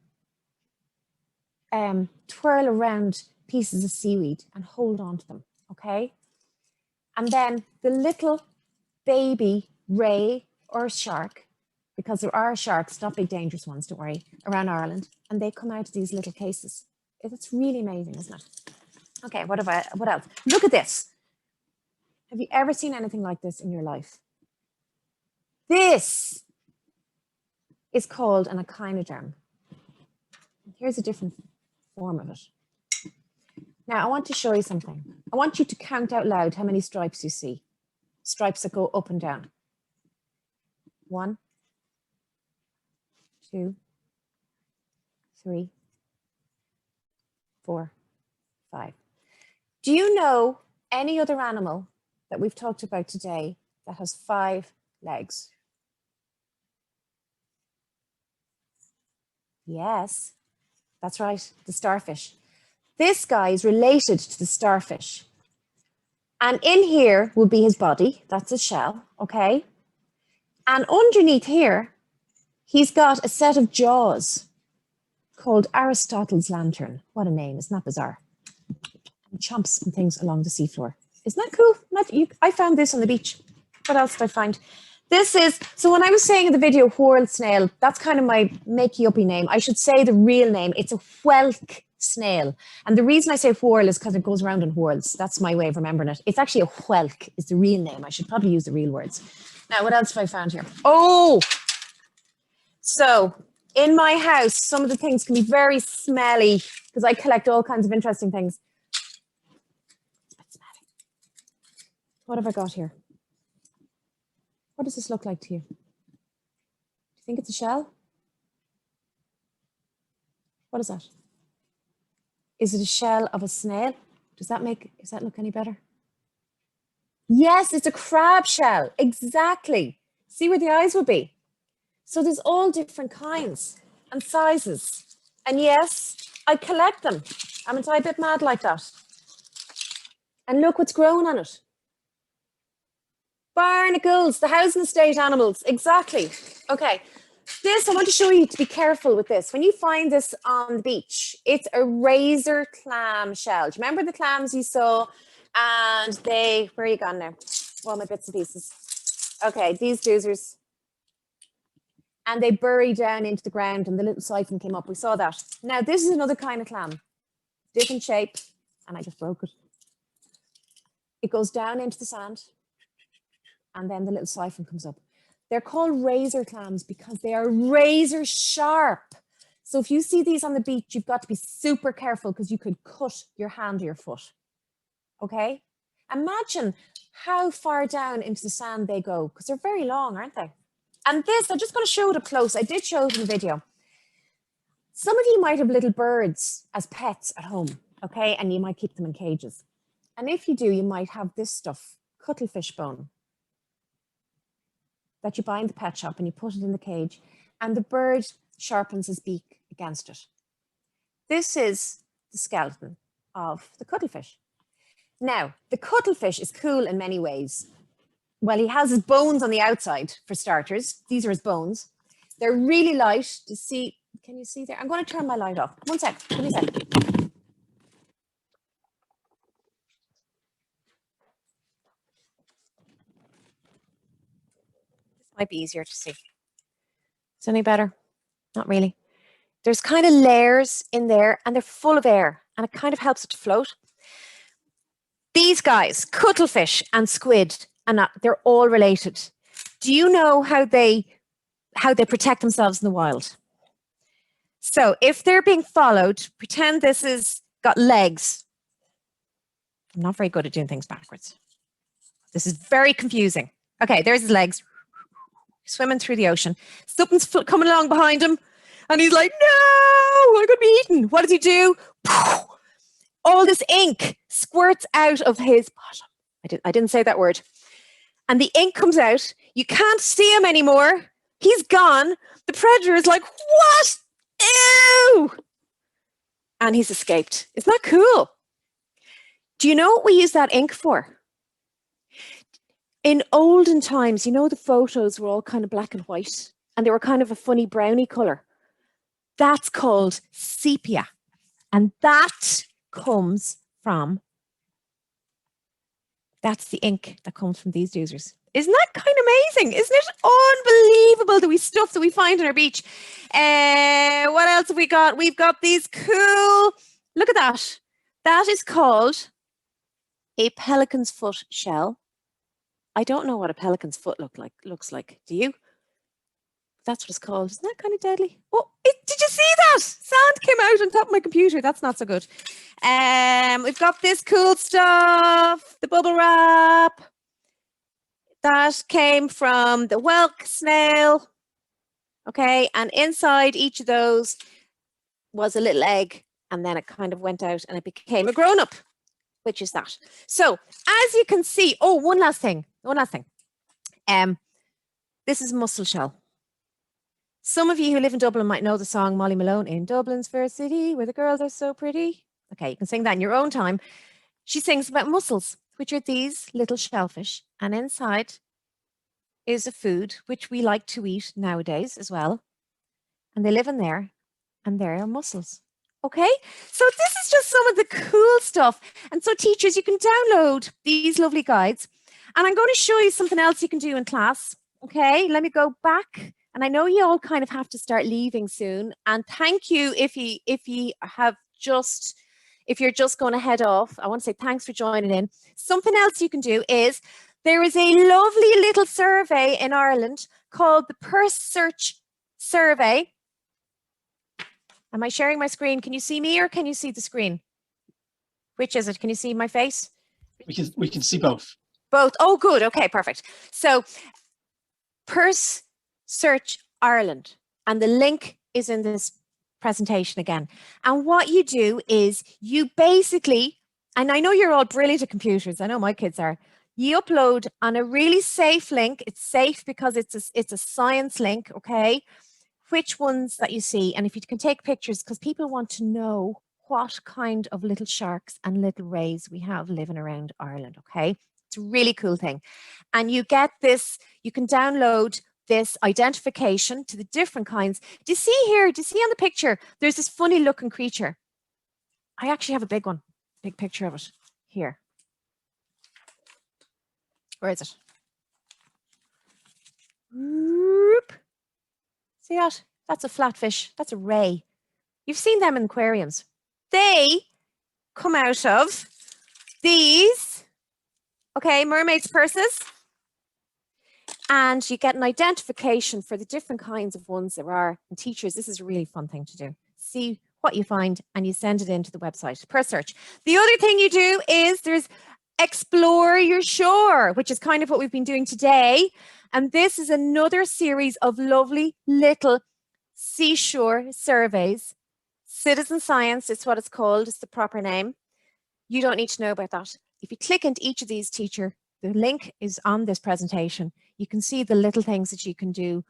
twirl around pieces of seaweed and hold on to them, okay? And then the little baby ray or shark, because there are sharks, not big dangerous ones, don't worry, around Ireland, and they come out of these little cases. It's really amazing, isn't it? Okay, what else? Look at this. Have you ever seen anything like this in your life? This is called an echinoderm. Here's a different form of it. Now, I want to show you something. I want you to count out loud how many stripes you see. Stripes that go up and down. 1, 2, 3, 4, 5. Do you know any other animal that we've talked about today that has 5 legs? Yes, that's right, the starfish. This guy is related to the starfish. And in here will be his body, that's his shell, okay? And underneath here, he's got a set of jaws called Aristotle's lantern. What a name, isn't that bizarre? And chomps and things along the seafloor. Isn't that cool? I found this on the beach. What else did I find? This is, so when I was saying in the video, whorl snail, that's kind of my makey-uppy name. I should say the real name. It's a whelk snail. And the reason I say whorl is because it goes around in whorls. That's my way of remembering it. It's actually a whelk is the real name. I should probably use the real words. Now, what else have I found here? Oh, so in my house, some of the things can be very smelly because I collect all kinds of interesting things. It's a bit smelly. What have I got here? What does this look like to you? Do you think it's a shell? What is that? Is it a shell of a snail? Does that look any better? Yes, it's a crab shell. Exactly. See where the eyes would be? So there's all different kinds and sizes. And yes, I collect them. I'm a bit mad like that. And look what's growing on it. Barnacles, the housing estate animals. Exactly. Okay. This, I want to show you to be careful with this. When you find this on the beach, it's a razor clam shell. Do you remember the clams you saw? And where are you gone now? All my bits and pieces. Okay, these doozers. And they bury down into the ground and the little siphon came up. We saw that. Now, this is another kind of clam. Different shape. And I just broke it. It goes down into the sand. And then the little siphon comes up. They're called razor clams because they are razor sharp. So if you see these on the beach, you've got to be super careful because you could cut your hand or your foot. Okay? Imagine how far down into the sand they go because they're very long, aren't they? And this, I'm just going to show it up close. I did show it in the video. Some of you might have little birds as pets at home, okay? And you might keep them in cages. And if you do, you might have this stuff, cuttlefish bone, that you buy in the pet shop and you put it in the cage and the bird sharpens his beak against it. This is the skeleton of the cuttlefish. Now, the cuttlefish is cool in many ways. Well, he has his bones on the outside for starters. These are his bones. They're really light to see. Can you see there? I'm going to turn my light off. One sec, give me a sec. This might be easier to see. Is it any better? Not really. There's kind of layers in there and they're full of air and it kind of helps it to float. These guys, cuttlefish and squid, and they're all related. Do you know how they protect themselves in the wild? So if they're being followed, pretend this has got legs. I'm not very good at doing things backwards. This is very confusing. Okay, there's his legs. Swimming through the ocean. Something's coming along behind him. And he's like, no, I'm going to be eaten. What does he do? All this ink squirts out of his bottom. I didn't say that word. And the ink comes out. You can't see him anymore. He's gone. The predator is like, what? Ew! And he's escaped. Isn't that cool? Do you know what we use that ink for? In olden times, you know, the photos were all kind of black and white and they were kind of a funny browny color. That's called sepia. And that comes from That's the ink that comes from these doozers. Isn't that kind of amazing? Isn't it unbelievable the stuff that we find on our beach? What else have we got? We've got these cool, look at that. That is called a pelican's foot shell. I don't know what a pelican's foot looks like. Do you? That's what it's called. Isn't that kind of deadly? Oh, did you see that? Sand came out on top of my computer. That's not so good. We've got this cool stuff, the bubble wrap. That came from the whelk snail. Okay, and inside each of those was a little egg, and then it kind of went out and it became a grown-up, which is that. So as you can see, oh, one last thing. This is mussel shell. Some of you who live in Dublin might know the song Molly Malone, "In Dublin's fair city, where the girls are so pretty." Okay, you can sing that in your own time. She sings about mussels, which are these little shellfish, and inside is a food which we like to eat nowadays as well. And they live in there, and there are mussels. Okay, so this is just some of the cool stuff. And so teachers, you can download these lovely guides. And I'm going to show you something else you can do in class. Okay, let me go back. And I know you all kind of have to start leaving soon. And thank you if you're just going to head off. I want to say thanks for joining in. Something else you can do is there is a lovely little survey in Ireland called the Purse Search Survey. Am I sharing my screen? Can you see me or can you see the screen? Which is it? Can you see my face? We can see both. Both. Oh, good. Okay, perfect. So Purse Search Ireland, and the link is in this presentation again. And what you do is you basically, and I know you're all brilliant at computers, I know my kids are, you upload on a really safe link. It's safe because it's a science link, okay? Which ones that you see, and if you can take pictures, because people want to know what kind of little sharks and little rays we have living around Ireland, okay? It's a really cool thing. And you get this, you can download this identification to the different kinds. Do you see here, do you see on the picture, there's this funny looking creature. I actually have a big one, big picture of it here. Where is it? Whoop. See that? That's a flatfish. That's a ray. You've seen them in aquariums. They come out of these, okay, mermaids' purses. And you get an identification for the different kinds of ones there are. And teachers, this is a really fun thing to do. See what you find and you send it into the website, Purse Search. The other thing you do is there's Explore Your Shore, which is kind of what we've been doing today. And this is another series of lovely little seashore surveys. Citizen science is what it's called. It's the proper name. You don't need to know about that. If you click into each of these, teacher, the link is on this presentation. You can see the little things that you can do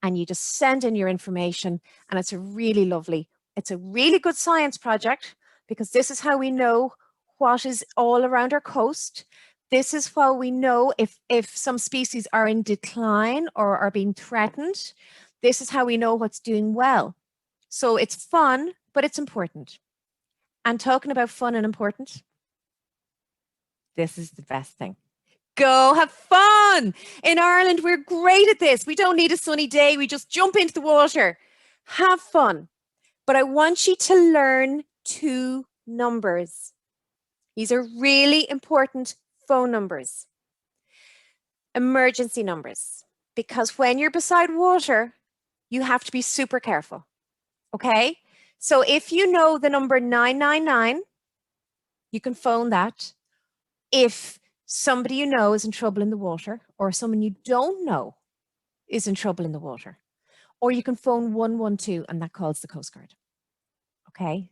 and you just send in your information, and it's a really lovely, it's a really good science project because this is how we know what is all around our coast. This is how we know if some species are in decline or are being threatened. This is how we know what's doing well. So it's fun, but it's important. And talking about fun and important, this is the best thing. Go have fun. In Ireland, we're great at this. We don't need a sunny day. We just jump into the water. Have fun. But I want you to learn 2 numbers. These are really important phone numbers. Emergency numbers. Because when you're beside water, you have to be super careful. Okay? So if you know the number 999, you can phone that. If somebody you know is in trouble in the water, or someone you don't know is in trouble in the water, or you can phone 112 and that calls the Coast Guard. Okay?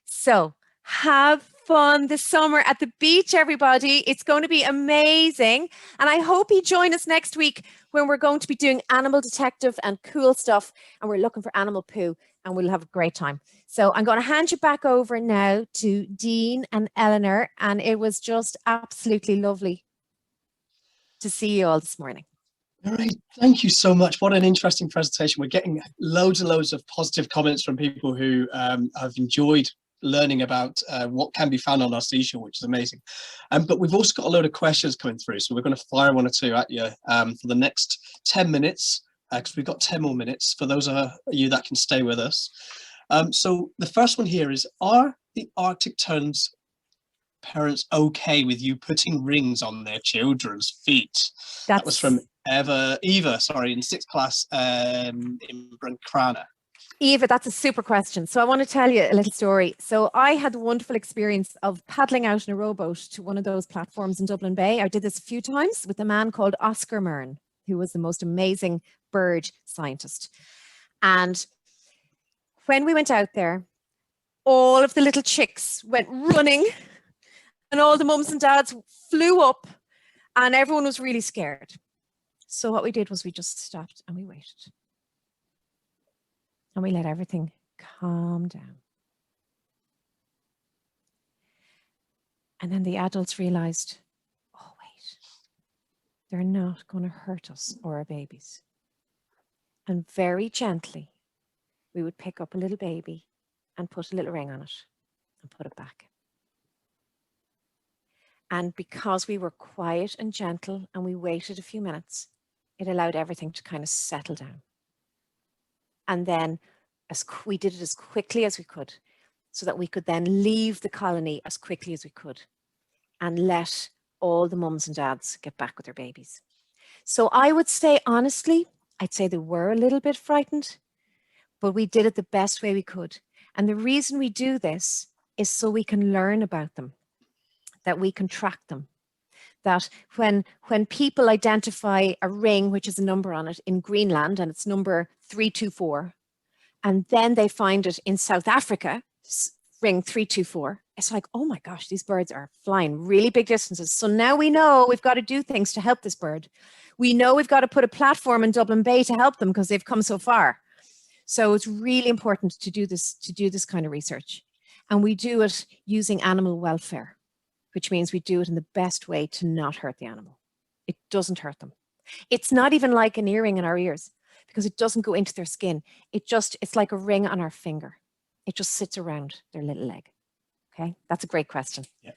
So have fun this summer at the beach, everybody. It's going to be amazing. And I hope you join us next week when we're going to be doing animal detective and cool stuff. And we're looking for animal poo and we'll have a great time. So I'm going to hand you back over now to Dean and Eleanor. And it was just absolutely lovely to see you all this morning. All right, thank you so much. What an interesting presentation. We're getting loads and loads of positive comments from people who have enjoyed learning about what can be found on our seashore, which is amazing. But we've also got a load of questions coming through, so we're going to fire one or two at you for the next 10 minutes, because we've got 10 more minutes for those of you that can stay with us. So the first one here is, are the Arctic terns parents okay with you putting rings on their children's feet? That was from Eva, sorry, in 6th class in Brankrana. Eva, that's a super question. So I want to tell you a little story. So I had the wonderful experience of paddling out in a rowboat to one of those platforms in Dublin Bay. I did this a few times with a man called Oscar Myrne, who was the most amazing bird scientist. And when we went out there, all of the little chicks went running and all the mums and dads flew up and everyone was really scared. So what we did was we just stopped and we waited. And we let everything calm down. And then the adults realized, oh, wait, they're not going to hurt us or our babies. And very gently, we would pick up a little baby and put a little ring on it and put it back. And because we were quiet and gentle and we waited a few minutes, it allowed everything to kind of settle down. And then we did it as quickly as we could so that we could then leave the colony as quickly as we could and let all the mums and dads get back with their babies. So I would say, honestly, I'd say they were a little bit frightened, but we did it the best way we could. And the reason we do this is so we can learn about them, that we can track them. That when people identify a ring, which is a number on it in Greenland, and it's number 324, and then they find it in South Africa, ring 324, it's like, oh my gosh, these birds are flying really big distances. So now we know we've got to do things to help this bird. We know we've got to put a platform in Dublin Bay to help them because they've come so far. So it's really important to do this kind of research. And we do it using animal welfare, which means we do it in the best way to not hurt the animal. It doesn't hurt them. It's not even like an earring in our ears because it doesn't go into their skin. It's like a ring on our finger. It just sits around their little leg. Okay, that's a great question. Yeah.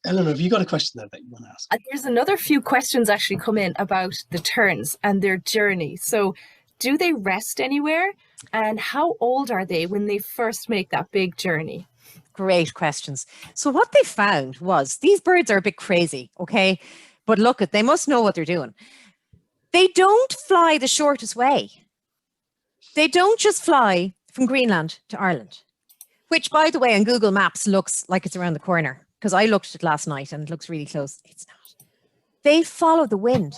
Eleanor, have you got a question there that you want to ask? There's another few questions actually come in about the terns and their journey. So do they rest anywhere? And how old are they when they first make that big journey? Great questions. So what they found was these birds are a bit crazy, okay? But look, they must know what they're doing. They don't fly the shortest way. They don't just fly from Greenland to Ireland, which, by the way, on Google Maps looks like it's around the corner because I looked at it last night and it looks really close. It's not. They follow the wind,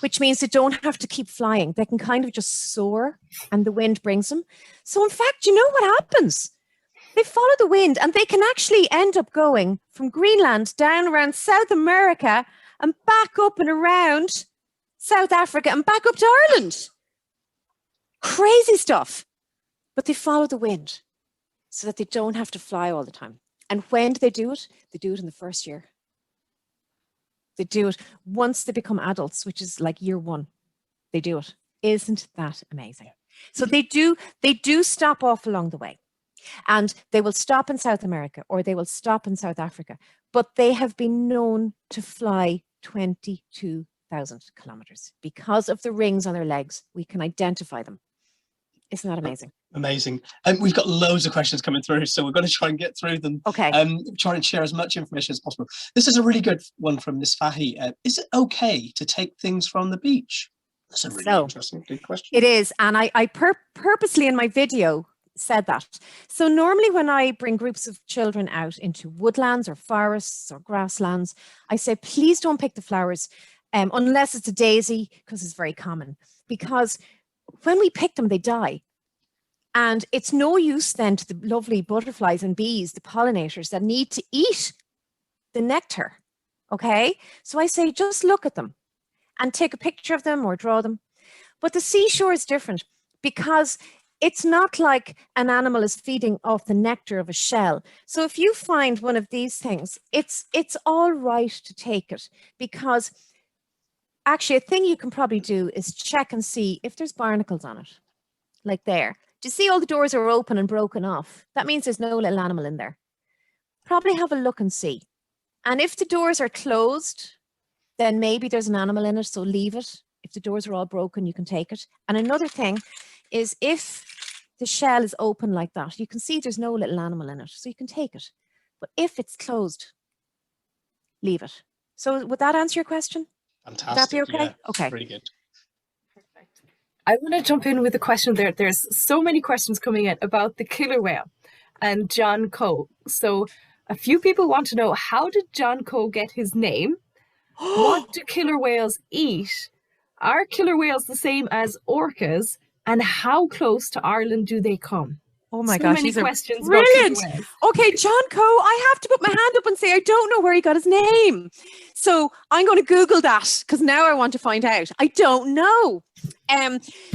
which means they don't have to keep flying. They can kind of just soar and the wind brings them. So in fact, you know what happens? They follow the wind and they can actually end up going from Greenland down around South America and back up and around South Africa and back up to Ireland. Crazy stuff. But they follow the wind so that they don't have to fly all the time. And when do they do it? They do it in the first year. They do it once they become adults, which is like year 1. They do it. Isn't that amazing? So they do stop off along the way. And they will stop in South America or they will stop in South Africa. But they have been known to fly 22,000 kilometers. Because of the rings on their legs, we can identify them. Isn't that amazing? Amazing. And we've got loads of questions coming through, so we're going to try and get through them. Okay. Try and share as much information as possible. This is a really good one from Miss Fahy. Is it okay to take things from the beach? That's a really interesting good question. It is. And I purposely in my video said that. So normally when I bring groups of children out into woodlands or forests or grasslands, I say, please don't pick the flowers unless it's a daisy, because it's very common. Because when we pick them, they die. And it's no use then to the lovely butterflies and bees, the pollinators that need to eat the nectar. Okay. So I say, just look at them and take a picture of them or draw them. But the seashore is different because it's not like an animal is feeding off the nectar of a shell. So if you find one of these things, it's all right to take it, because actually a thing you can probably do is check and see if there's barnacles on it, like there. Do you see all the doors are open and broken off? That means there's no little animal in there. Probably have a look and see. And if the doors are closed, then maybe there's an animal in it, so leave it. If the doors are all broken, you can take it. And another thing is if the shell is open like that, you can see there's no little animal in it, so you can take it. But if it's closed, leave it. So would that answer your question? Fantastic. Would that be okay? Yeah, okay. Really good. I want to jump in with a question there. There's so many questions coming in about the killer whale and John Coe. So a few people want to know, how did John Coe get his name? What do killer whales eat? Are killer whales the same as orcas? And how close to Ireland do they come? Oh my so gosh, many these are questions brilliant. About killer whales. Okay, John Coe, I have to put my hand up and say I don't know where he got his name. So I'm going to Google that because now I want to find out. I don't know.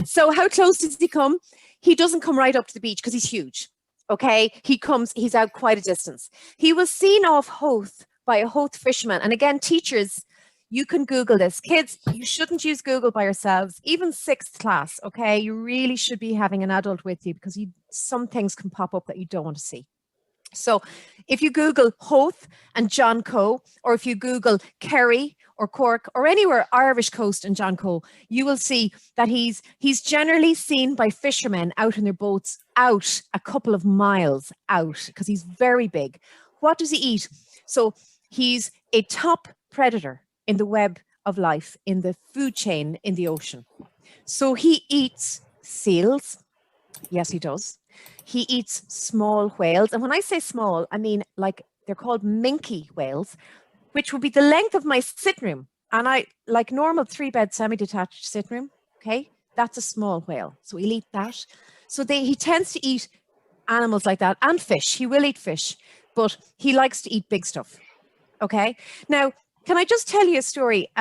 So how close does he come? He doesn't come right up to the beach because he's huge. Okay, he's out quite a distance. He was seen off Howth by a Howth fisherman. And again, teachers, you can Google this. Kids, you shouldn't use Google by yourselves, even 6th class, okay? You really should be having an adult with you because some things can pop up that you don't want to see. So if you Google Howth and John Coe, or if you Google Kerry or Cork or anywhere Irish coast and John Coe, you will see that he's generally seen by fishermen out in their boats out a couple of miles out because he's very big. What does he eat? So he's a top predator in the web of life, in the food chain in the ocean. So he eats seals. Yes, he does. He eats small whales. And when I say small, I mean like they're called minke whales, which would be the length of my sitting room. And I like normal 3-bed semi-detached sitting room. Okay, that's a small whale. So he'll eat that. So he tends to eat animals like that and fish. He will eat fish, but he likes to eat big stuff. Okay, now, can I just tell you a story?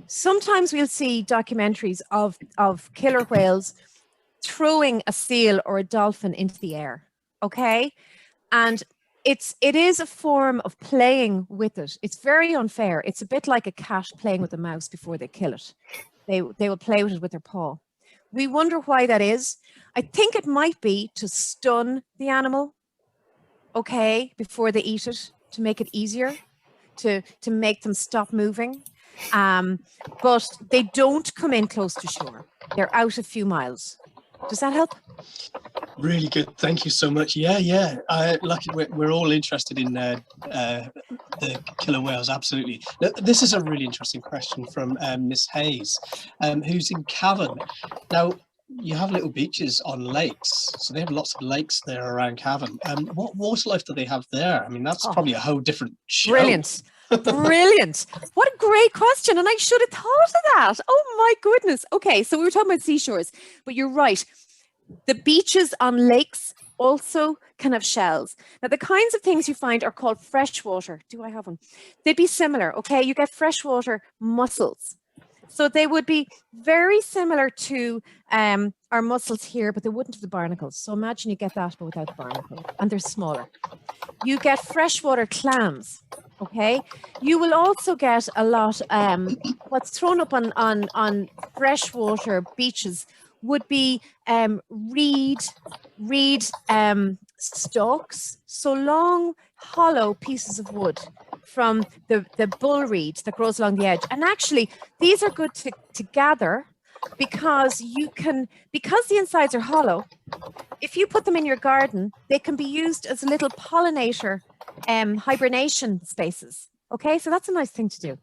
Sometimes we'll see documentaries of killer whales throwing a seal or a dolphin into the air, okay? And it is a form of playing with it. It's very unfair. It's a bit like a cat playing with a mouse before they kill it. They will play with it with their paw. We wonder why that is. I think it might be to stun the animal, okay, before they eat it, to make it easier, to make them stop moving. But they don't come in close to shore. They're out a few miles. Does that help? Really good. Thank you so much. Yeah. Lucky we're all interested in the killer whales. Absolutely. Now, this is a really interesting question from Miss Hayes, who's in Cavan. Now, you have little beaches on lakes, so they have lots of lakes there around Cavan. What water life do they have there? I mean, that's probably a whole different show. Brilliant. Brilliant. What a great question. And I should have thought of that. Oh my goodness. Okay, so we were talking about seashores, but you're right. The beaches on lakes also can have shells. Now, the kinds of things you find are called freshwater. Do I have one? They'd be similar, okay? You get freshwater mussels. So they would be very similar to our mussels here, but they wouldn't have the barnacles. So imagine you get that, but without the barnacle, and they're smaller. You get freshwater clams, okay? You will also get a lot, what's thrown up on freshwater beaches would be reed stalks, so long, hollow pieces of wood from the bull reed that grows along the edge. And actually, these are good to gather because the insides are hollow, if you put them in your garden, they can be used as little pollinator hibernation spaces. Okay, so that's a nice thing to do.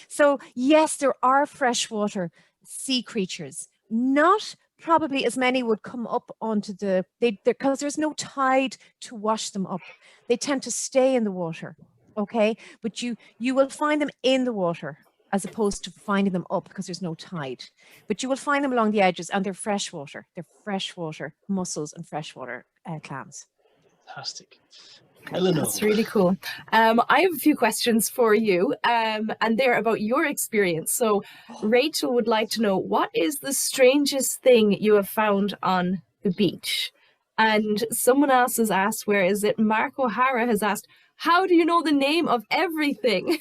So yes, there are freshwater sea creatures, not probably as many would come up onto because there's no tide to wash them up. They tend to stay in the water, okay? But you will find them in the water as opposed to finding them up because there's no tide. But you will find them along the edges, and they're freshwater. They're freshwater mussels and freshwater clams. Fantastic. Eleanor. That's really cool. I have a few questions for you, and they're about your experience. So Rachel would like to know, what is the strangest thing you have found on the beach? And someone else has asked, where is it? Mark O'Hara has asked, how do you know the name of everything?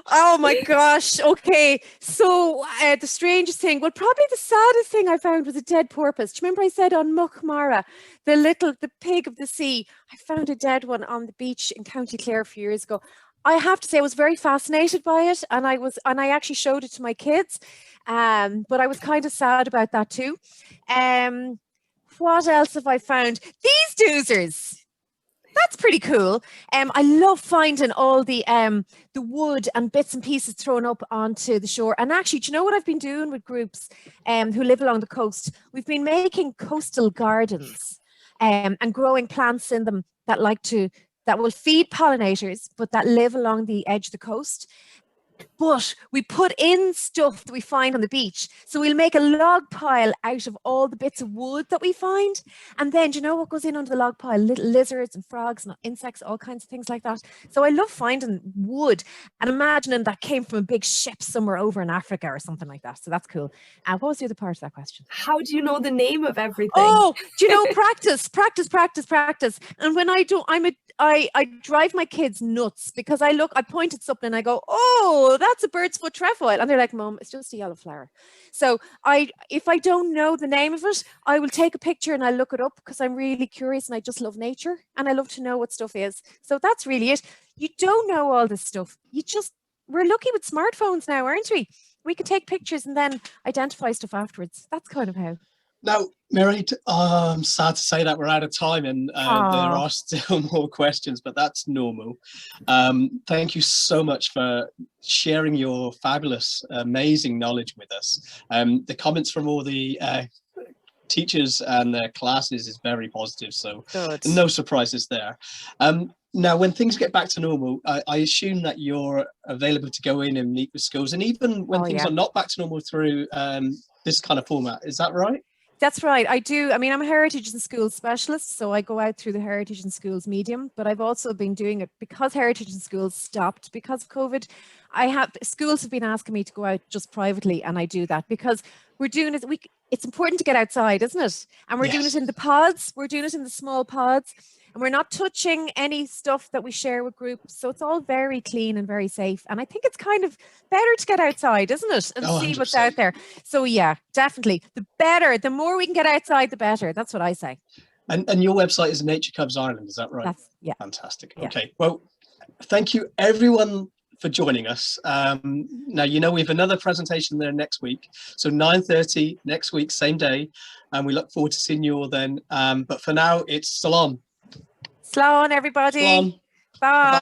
Oh my gosh. Okay. So the strangest thing, well, probably the saddest thing I found was a dead porpoise. Do you remember I said on Muckmara, the pig of the sea? I found a dead one on the beach in County Clare a few years ago. I have to say I was very fascinated by it, and I actually showed it to my kids. But I was kind of sad about that too. What else have I found? These doozers. That's pretty cool. I love finding all the wood and bits and pieces thrown up onto the shore. And actually, do you know what I've been doing with groups who live along the coast? We've been making coastal gardens and growing plants in them that will feed pollinators, but that live along the edge of the coast. But we put in stuff that we find on the beach. So we'll make a log pile out of all the bits of wood that we find. And then, do you know what goes in under the log pile? Little lizards and frogs and insects, all kinds of things like that. So I love finding wood and imagining that came from a big ship somewhere over in Africa or something like that. So that's cool. What was the other part of that question? How do you know the name of everything? Oh, do you know, practice. And when I do, I drive my kids nuts because I point at something and I go, oh, that's a bird's foot trefoil. And they're like, Mum, it's just a yellow flower. So if I don't know the name of it, I will take a picture and I look it up because I'm really curious and I just love nature and I love to know what stuff is. So that's really it. You don't know all this stuff. We're lucky with smartphones now, aren't we? We can take pictures and then identify stuff afterwards. That's kind of how. Now, Mary, I'm sad to say that we're out of time and there are still more questions, but that's normal. Thank you so much for sharing your fabulous, amazing knowledge with us. The comments from all the teachers and their classes is very positive, so Good. No surprises there. Now, when things get back to normal, I assume that you're available to go in and meet with schools, and even when things are not back to normal through this kind of format. Is that right? That's right. I do. I mean, I'm a heritage and schools specialist, so I go out through the heritage and schools medium, but I've also been doing it because heritage and schools stopped because of COVID. Schools have been asking me to go out just privately, and I do that because we're doing it. It's important to get outside, isn't it? And we're doing it in the pods. We're doing it in the small pods. And we're not touching any stuff that we share with groups. So it's all very clean and very safe. And I think it's kind of better to get outside, isn't it? And see what's out there. So yeah, definitely. The more we can get outside, the better. That's what I say. And your website is Nature Cubs Ireland, is that right? Yeah. Fantastic. Yeah. Okay. Well, thank you everyone for joining us. Now, we have another presentation there next week. So 9:30 next week, same day. And we look forward to seeing you all then. But for now, it's Salon. Slán, everybody. Slán. Bye.